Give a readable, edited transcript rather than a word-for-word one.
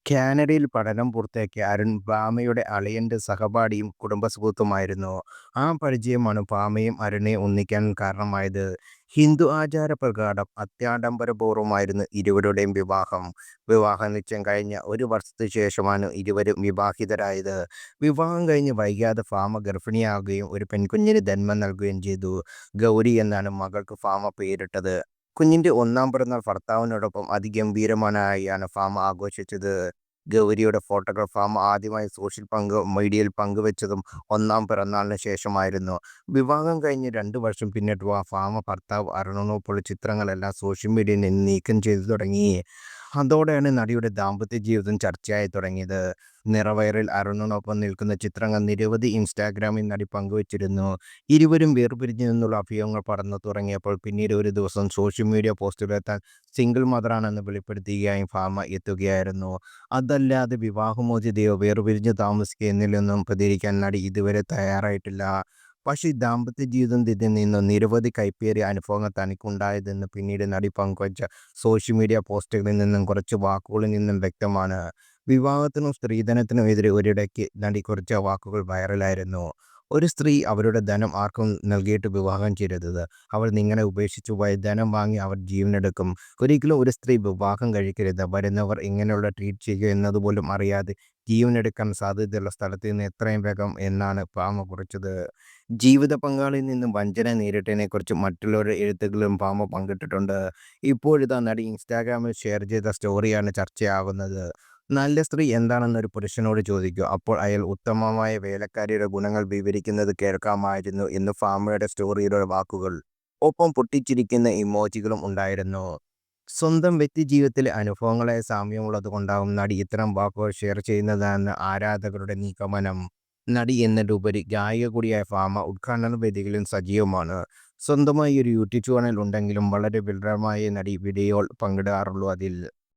കാനഡയിൽ പഠനം പൂർത്തിയാക്കിയ അരുൺ ഭാമയുടെ അളിയന്റെ സഹപാഠിയും കുടുംബസുഹൃത്തുമായിരുന്നു. ആ പരിചയമാണ് ഭാമയും അരുണിനെയും ഒന്നിക്കാൻ കാരണമായത്. ഹിന്ദു ആചാരപ്രകാരം അത്യാഡംബരപൂർവ്വമായിരുന്നു ഇരുവരുടെയും വിവാഹം. വിവാഹ നിശ്ചയം കഴിഞ്ഞ ഒരു വർഷത്തിനു ശേഷമാണ് ഇരുവരും വിവാഹിതരായത്. വിവാഹം കഴിഞ്ഞ് വൈകാതെ ഭാമ ഗർഭിണിയാവുകയും ഒരു പെൺകുഞ്ഞിന് ജന്മം നൽകുകയും ചെയ്തു. ഗൗരി എന്നാണ് മകൾക്ക് ഭാമ പേരിട്ടത്. കുഞ്ഞിന്റെ ഒന്നാം പിറന്നാൾ ഭർത്താവിനോടൊപ്പം അതിഗംഭീരമായാണ് ഭാമ ആഘോഷിച്ചത്. ഗൗരിയുടെ ഫോട്ടോകൾ ഭാമ ആദ്യമായി സോഷ്യൽ മീഡിയയിൽ പങ്കുവച്ചതും ഒന്നാം പിറന്നാളിന് ശേഷമായിരുന്നു. വിവാഹം കഴിഞ്ഞ് 2 വർഷം പിന്നിട്ട ഭാമ ഭർത്താവ് അരുണിനൊപ്പമുള്ള ചിത്രങ്ങളെല്ലാം സോഷ്യൽ മീഡിയയിൽ നിന്ന് നീക്കം ചെയ്തു തുടങ്ങി. അതോടെയാണ് നടിയുടെ ദാമ്പത്യ ജീവിതം ചർച്ചയായി തുടങ്ങിയത്. നിറവയറിൽ അരുണിനൊപ്പം നിൽക്കുന്ന ചിത്രങ്ങൾ നിരവധി ഇൻസ്റ്റാഗ്രാമിൽ നടി പങ്കുവച്ചിരുന്നു. ഇരുവരും വേർപിരിഞ്ഞു നിന്നുള്ള അഭ്യൂഹങ്ങൾ പടർന്നു തുടങ്ങിയപ്പോൾ പിന്നീട് ഒരു ദിവസം സോഷ്യൽ മീഡിയ പോസ്റ്റുകളിൽ താൻ സിംഗിൾ മദറാണെന്ന് വെളിപ്പെടുത്തുകയായി ഭാമ എത്തുകയായിരുന്നു. അതല്ലാതെ വിവാഹമോചിതയോ വേർപിരിഞ്ഞ് താമസിക്കുക എന്നിവയൊന്നും പ്രതികരിക്കാൻ നടി ഇതുവരെ തയ്യാറായിട്ടില്ല. പക്ഷേ ദാമ്പത്യ ജീവിതത്തിൽ നിന്ന് നിരവധി കയ്പേറിയ അനുഭവങ്ങൾ തനിക്കുണ്ടായതെന്ന് പിന്നീട് നടി പങ്കുവച്ച സോഷ്യൽ മീഡിയ പോസ്റ്റുകളിൽ നിന്നും കുറച്ച് വാക്കുകളിൽ നിന്നും വ്യക്തമാണ്. വിവാഹത്തിനും സ്ത്രീധനത്തിനും എതിരെ ഒരിടയ്ക്ക് നടി കുറിച്ച വാക്കുകൾ വൈറലായിരുന്നു. ഒരു സ്ത്രീ അവരുടെ ധനം ആർക്കും നൽകിയിട്ട് വിവാഹം ചെയ്യരുത്. അവൾ നിങ്ങളെ ഉപേക്ഷിച്ചു പോയ ധനം വാങ്ങി അവർ ജീവനെടുക്കും. ഒരിക്കലും ഒരു സ്ത്രീ വിവാഹം കഴിക്കരുത്. വരുന്നവർ എങ്ങനെയുള്ള ട്രീറ്റ് ചെയ്യുക എന്നതുപോലും അറിയാതെ ജീവനെടുക്കാൻ സാധ്യതയുള്ള സ്ഥലത്ത് നിന്ന് എത്രയും വേഗം എന്നാണ് ഭാമ കുറിച്ചത്. ജീവിത പങ്കാളിയിൽ നിന്നും വഞ്ചന നേരിട്ടതിനെക്കുറിച്ച് മറ്റുള്ളവരുടെ എഴുത്തുകളും ഭാമ പങ്കിട്ടിട്ടുണ്ട്. ഇപ്പോഴിതാ നടി ഇൻസ്റ്റാഗ്രാമിൽ ഷെയർ ചെയ്ത സ്റ്റോറിയാണ് ചർച്ചയാകുന്നത്. നല്ല സ്ത്രീ എന്താണെന്നൊരു പുരുഷനോട് ചോദിക്കൂ, അപ്പോൾ അയാൾ ഉത്തമമായ വേലക്കാരിയുടെ ഗുണങ്ങൾ വിവരിക്കുന്നത് കേൾക്കാമായിരുന്നു എന്ന് ഭാമയുടെ സ്റ്റോറിയുടെ വാക്കുകൾ. ഒപ്പം പൊട്ടിച്ചിരിക്കുന്ന ഇമോജികളും ഉണ്ടായിരുന്നു. സ്വന്തം വ്യക്തിജീവിതത്തിലെ അനുഭവങ്ങളെ സാമ്യമുള്ളതുകൊണ്ടാവും നടി ഇത്തരം വാക്കുകൾ ഷെയർ ചെയ്യുന്നതെന്ന് ആരാധകരുടെ നിഗമനം. നടി എന്നതിലുപരി ഗായിക കൂടിയായ ഭാമ ഉദ്ഘാടന വേദികളിലും സജീവമാണ്. സ്വന്തമായി ഒരു യൂട്യൂബ് ചാനൽ ഉണ്ടെങ്കിലും വളരെ വിരളമായി നടി വീഡിയോകൾ പങ്കിടാറുള്ളൂ അതിൽ.